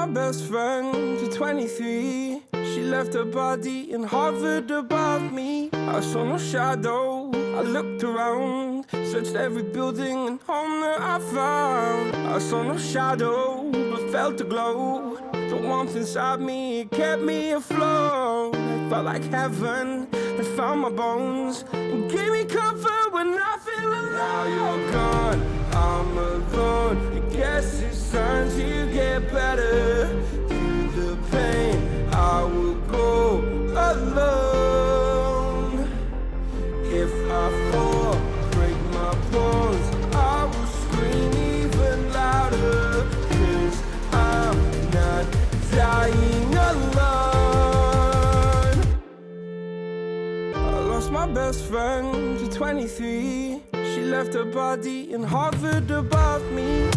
my best friend to 23. She left her body and hovered above me. I saw no shadow, I looked around, searched every building and home that I found. I saw no shadow, but felt a glow. The warmth inside me, it kept me afloat. It felt like heaven had found my bones and gave me comfort when I feel alone. Now you're gone, I'm alone. I guess it's time to get better. Through the pain, I will go alone. If I fall, break my bones, I will scream even louder. 'Cause I'm not dying alone. I lost my best friend to 23. She left her body and hovered above me.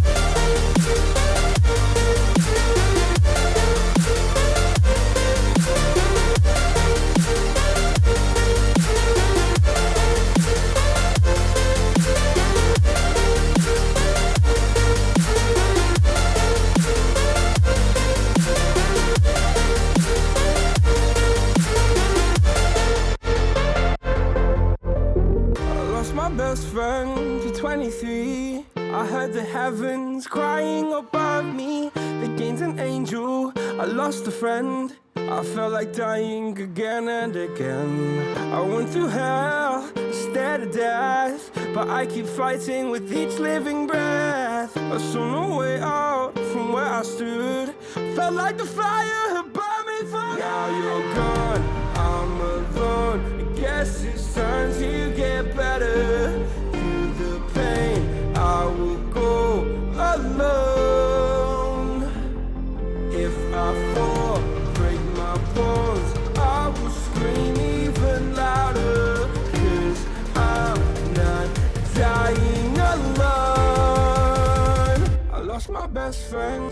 My best friend to 23. I heard the heavens crying above me. They gained an angel, I lost a friend. I felt like dying again and again. I went through hell, stared at death, but I keep fighting with each living breath. I saw no way out from where I stood. Felt like the fire had burned me through. Now you're gone, I'm alone. I guess it's time to get better. Through the pain, I will go alone. If I fall, break my bones, I will scream even louder. 'Cause I'm not dying alone. I lost my best friend.